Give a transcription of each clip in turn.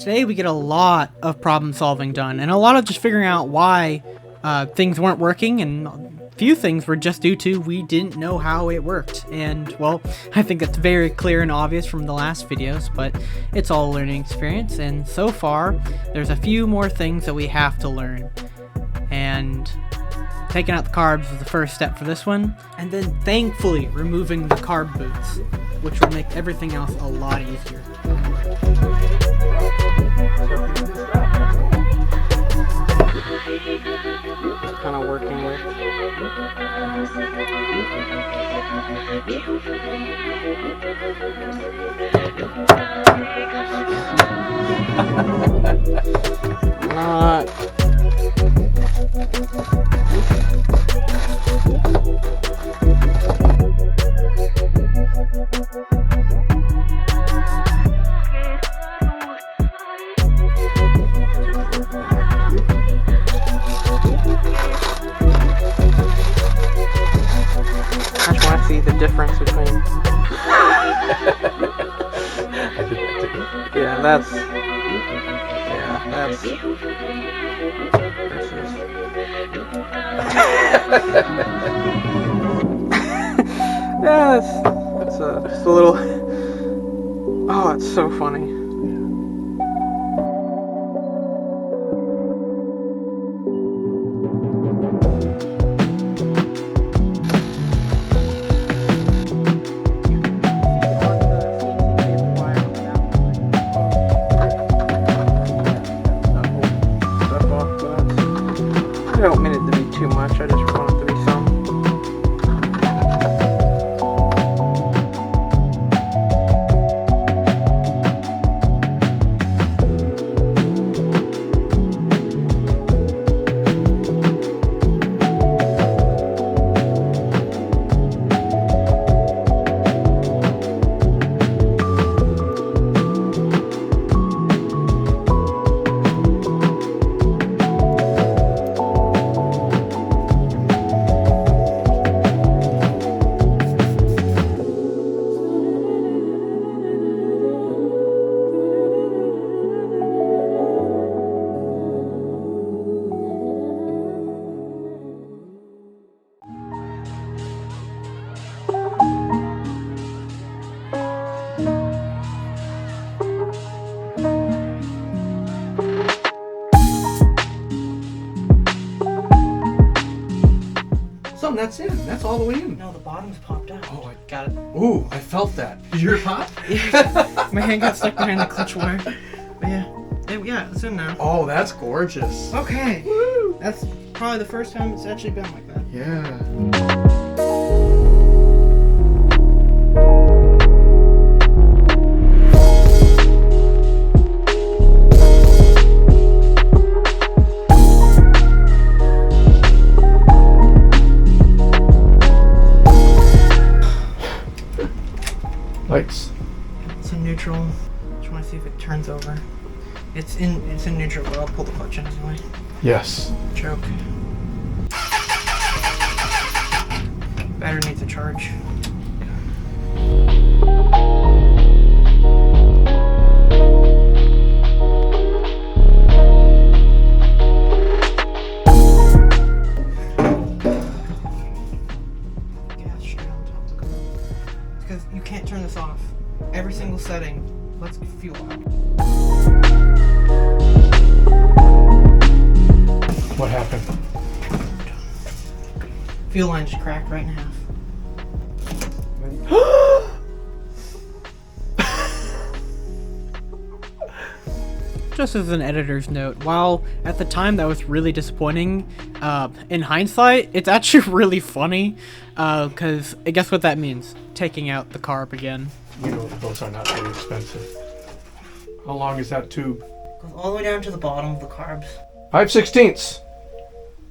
Today we get a lot of problem solving done, and a lot of just figuring out why things weren't working, and a few things were just due to we didn't know how it worked. And well, I think that's very clear and obvious from the last videos, but it's all a learning experience, and so far there's a few more things that we have to learn. And taking out the carbs was the first step for this one, and then thankfully removing the carb boots, which will make everything else a lot easier. Kind of working with. Not. I just want to see the difference between. Yeah, that's. Versus. Yeah, that's just a little. Oh, it's so funny. I don't mean it to be too much, I just want it to be some. So that's in. That's all the way in. No, the bottom's popped out. Oh, I Got it. Ooh, I felt that. Did you hear it pop? My hand got stuck behind the clutch wire. But yeah, it's in now. Oh, that's gorgeous. Okay. Woo! That's probably the first time it's actually been like that. Yeah. Lights. It's in neutral. Just want to see if it turns over. It's in neutral, but I'll pull the clutch in anyway. Yes. Choke. Battery needs a charge. Gas straight on top of the car. Because you can't turn this off. Every single setting lets fuel out. What happened? Fuel line just cracked right in half. Just as an editor's note, while at the time that was really disappointing, in hindsight, it's actually really funny, because guess what that means? Taking out the carb again. You know those are not very expensive. How long is that tube? Goes all the way down to the bottom of the carbs. 5/16.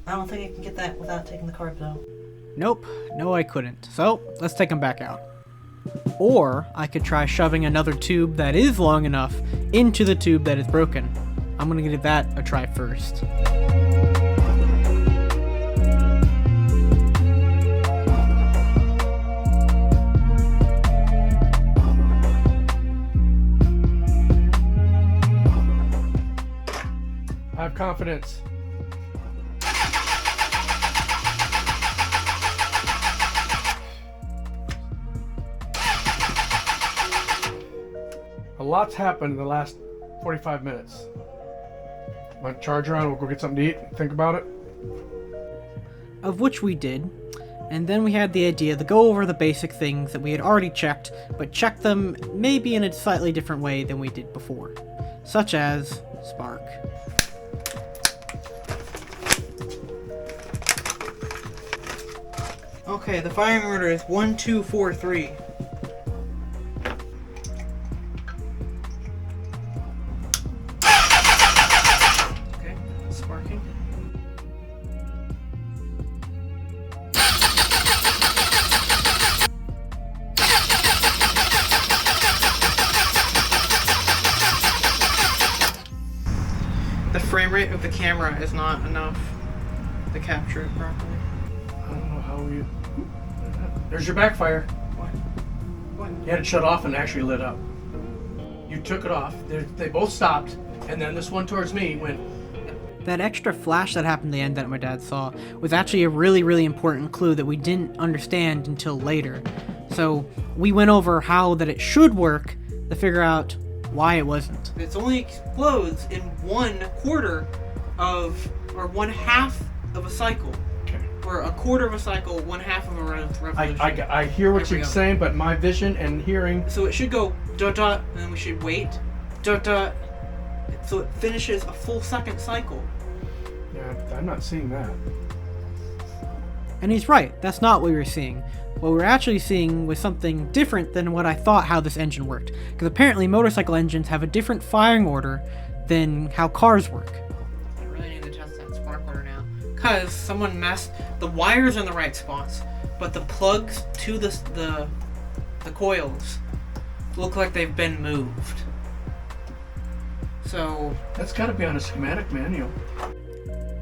I don't think I can get that without taking the carbs out. Nope, no I couldn't. So, let's take them back out. Or, I could try shoving another tube that is long enough into the tube that is broken. I'm gonna give that a try first. confidence. A lot's happened in the last 45 minutes. My charger on, we'll go get something to eat and think about it. Of which we did, and then we had the idea to go over the basic things that we had already checked, but check them maybe in a slightly different way than we did before, such as spark. Okay, the firing order is 1, 2, 4, 3. Okay, sparking. The frame rate of the camera is not enough to capture it properly. I don't know how we... There's your backfire. What? You had it shut off and actually lit up. You took it off. They both stopped, and then this one towards me went... That extra flash that happened at the end that my dad saw was actually a really, really important clue that we didn't understand until later. So we went over how that it should work to figure out why it wasn't. It only explodes in 1/4 of, or 1/2 of a cycle. Okay. Or a quarter of a cycle, 1/2 of a revolution. I hear what There we you're go. saying, but my vision and hearing... So it should go dot dot, and then we should wait dot dot, so it finishes a full second cycle. Yeah, I'm not seeing that. And he's right, that's not what we were seeing. What we were actually seeing was something different than what I thought how this engine worked. Because apparently motorcycle engines have a different firing order than how cars work. I really need to test that spark order now. Because someone messed, the wires are in the right spots, but the plugs to the coils look like they've been moved. So, That's got to be on a schematic manual.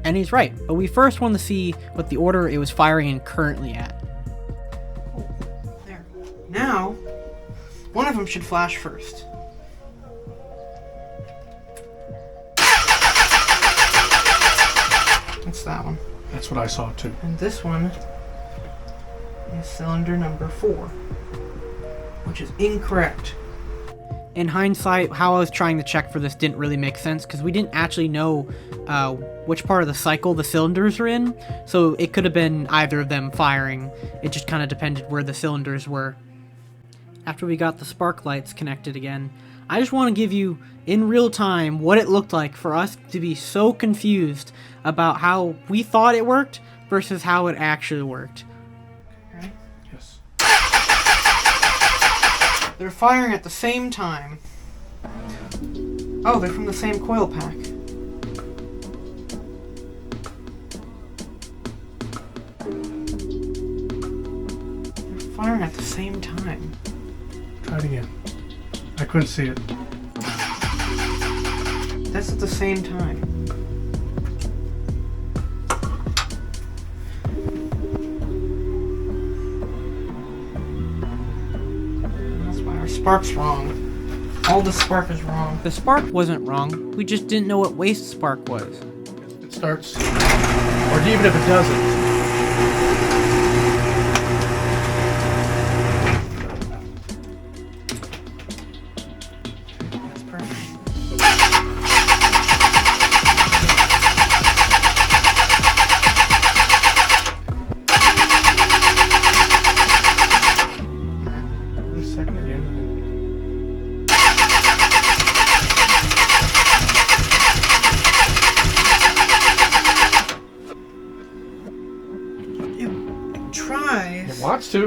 And he's right, but we first want to see what the order it was firing in currently at. there. Now, one of them should flash first. That's that one. That's what I saw too. And this one is cylinder number 4, which is incorrect. In hindsight, how I was trying to check for this didn't really make sense because we didn't actually know which part of the cycle the cylinders are in, so it could have been either of them firing. It just kind of depended where the cylinders were. After we got the spark lights connected again, I just want to give you in real time what it looked like for us to be so confused about how we thought it worked versus how it actually worked. Right? Yes. They're firing at the same time. Oh, they're from the same coil pack. They're firing at the same time. Try it again. I couldn't see it. That's at the same time. That's why our spark's wrong. All the spark is wrong. The spark wasn't wrong, we just didn't know what waste spark was. It starts, or even if it doesn't. That's perfect. Wait a second again. It tries. It wants to.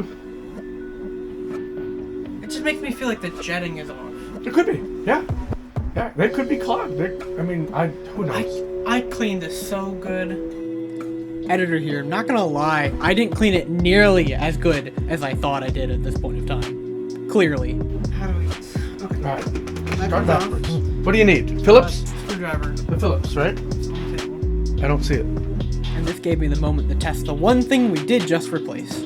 It just makes me feel like the jetting is off. It could be. Yeah. Yeah. They could be clogged. Who knows? I cleaned this so good. Editor here, I'm not gonna lie, I didn't clean it nearly as good as I thought I did at this point of time. Clearly. How do we? Okay. All right. Back Start on. backwards. What do you need? Phillips? Screwdriver. The Phillips, right? It's on the table. I don't see it. And this gave me the moment to test the one thing we did just replace.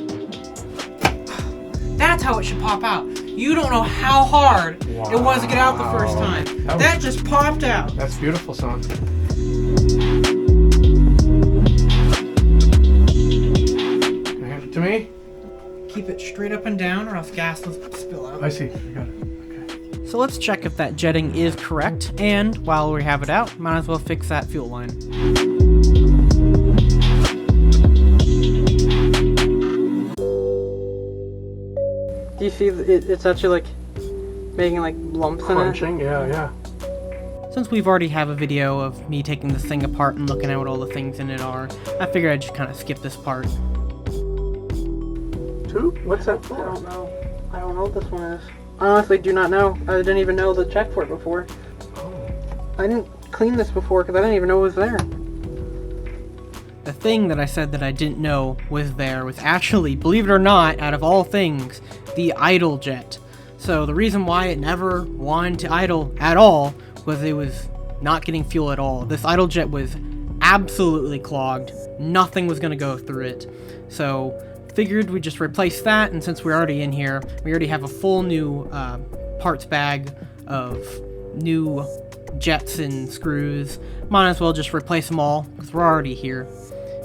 That's how it should pop out. You don't know how hard it was to get out the first Wow. time. That was- That just popped out. That's beautiful, son. Can I hand it to me? Keep it straight up and down or else gas will spill out. I see. I got it. Okay. So let's check if that jetting is correct, and while we have it out, might as well fix that fuel line. Do you see it's actually like making like lumps Crunching, yeah. Since we've already have a video of me taking this thing apart and looking at what all the things in it are, I figured I'd just kind of skip this part. Two? What's that I for? don't know. I don't know what this one is. I honestly do not know. I didn't even know to check for it before. Oh. I didn't clean this before because I didn't even know it was there. The thing that I said that I didn't know was there was actually, believe it or not, out of all things, the idle jet. So the reason why it never wanted to idle at all was it was not getting fuel at all. This idle jet was absolutely clogged. Nothing was going to go through it. So figured we'd just replace that, and since we're already in here, we already have a full new parts bag of new jets and screws. Might as well just replace them all because we're already here.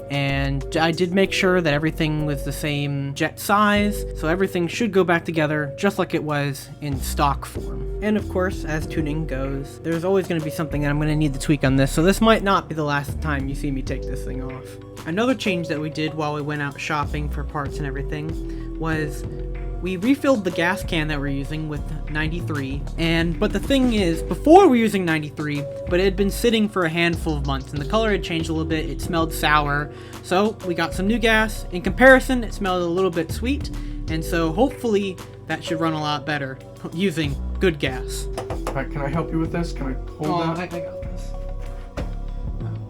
And I did make sure that everything was the same jet size, so everything should go back together just like it was in stock form. And of course, as tuning goes, there's always going to be something that I'm going to need to tweak on this, so this might not be the last time you see me take this thing off. Another change that we did while we went out shopping for parts and everything was we refilled the gas can that we're using with 93, but the thing is, before we were using 93, but it had been sitting for a handful of months, and the color had changed a little bit, it smelled sour, so we got some new gas. In comparison, it smelled a little bit sweet, and so hopefully that should run a lot better using good gas. Alright, can I help you with this? Can I hold that? I got this.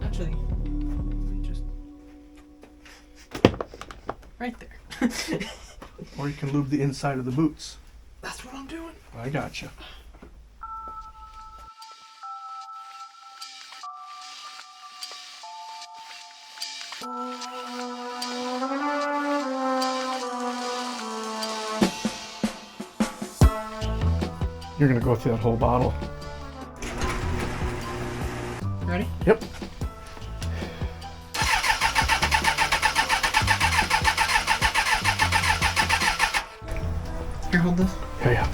Actually, let me just... Right there. Or you can lube the inside of the boots. That's what I'm doing. I gotcha. You're gonna go through that whole bottle. Ready? Yep. Here, hold this. Yeah.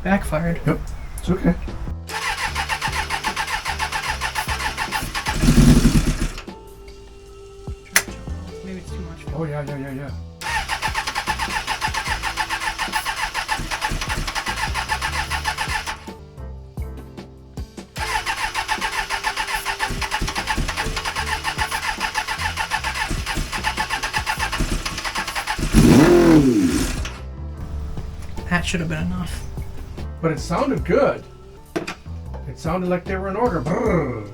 Backfired. Yep. It's okay. Maybe it's too much. Oh yeah. That should have been enough. But it sounded good. It sounded like they were in order. Brrr.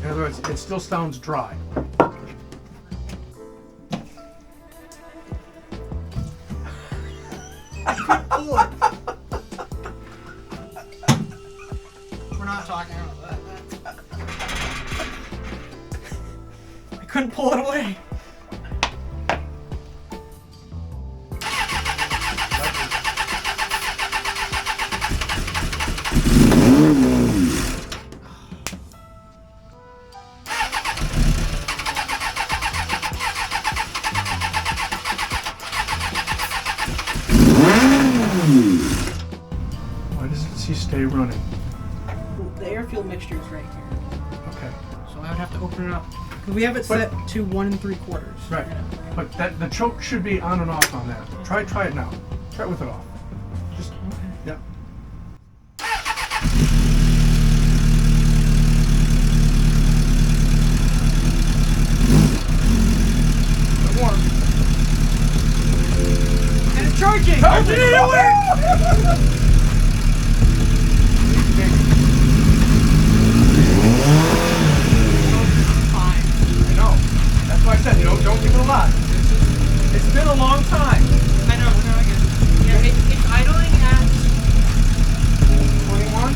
In other words, it still sounds dry. We're not talking about that. I couldn't pull it away. Why does it stay running? The air fuel mixture is right here. Okay. So I would have to open it up. Because we have it set to 1 3/4. Right. But the choke should be on and off on that. Try it now. Try it with it off. Just yep. Warm. And it's charging! It worked! I know. That's why I said don't give it a lot. It's been a long time. I know, I get it. Yeah, it's idling at 21?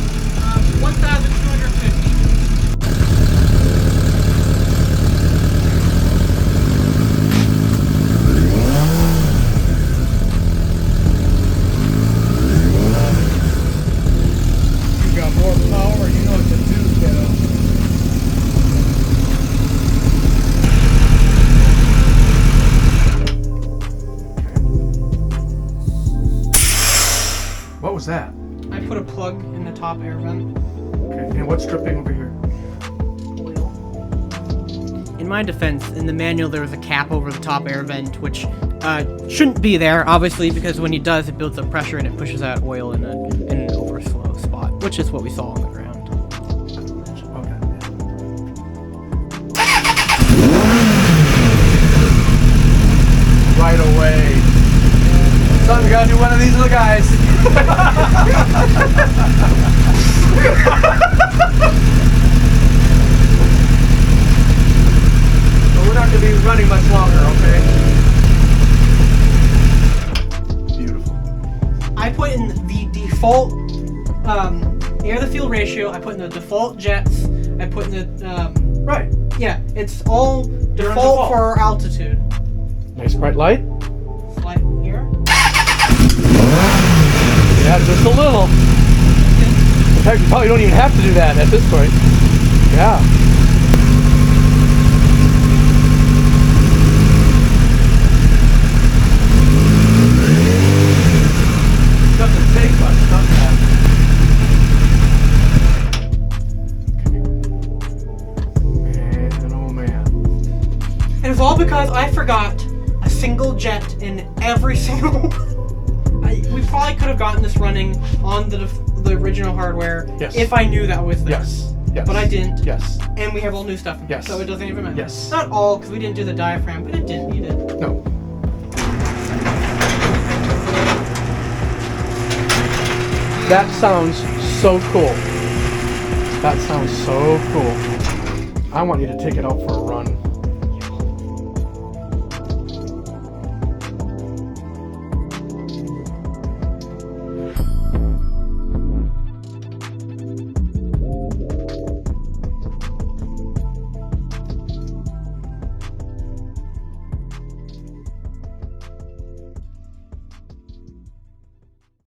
1,250. top air vent. Okay, and what's dripping over here? Oil. In my defense, in the manual there was a cap over the top air vent, which shouldn't be there, obviously, because when it does, it builds up pressure and it pushes out oil in an overflow spot, which is what we saw on the ground. Right away. Son, we gotta do one of these little guys. But we're not gonna be running much longer, okay? Beautiful. I put in the default air to fuel ratio. I put in the default jets. I put in the Right. yeah. It's all default, default. for our altitude. Nice bright light. Light here. Yeah, just a little. In fact, you probably don't even have to do that at this point. Yeah. Doesn't take much, does that? Man, oh man. And it's all because I forgot a single jet in every single. We probably could have gotten this running on the original hardware Yes. if I knew that was there. Yes. Yes. But I didn't. Yes. And we have all new stuff in Yes. so it doesn't even matter. Yes. Not all, because we didn't do the diaphragm, but it didn't need it. No. That sounds so cool. That sounds so cool. I want you to take it out for a run.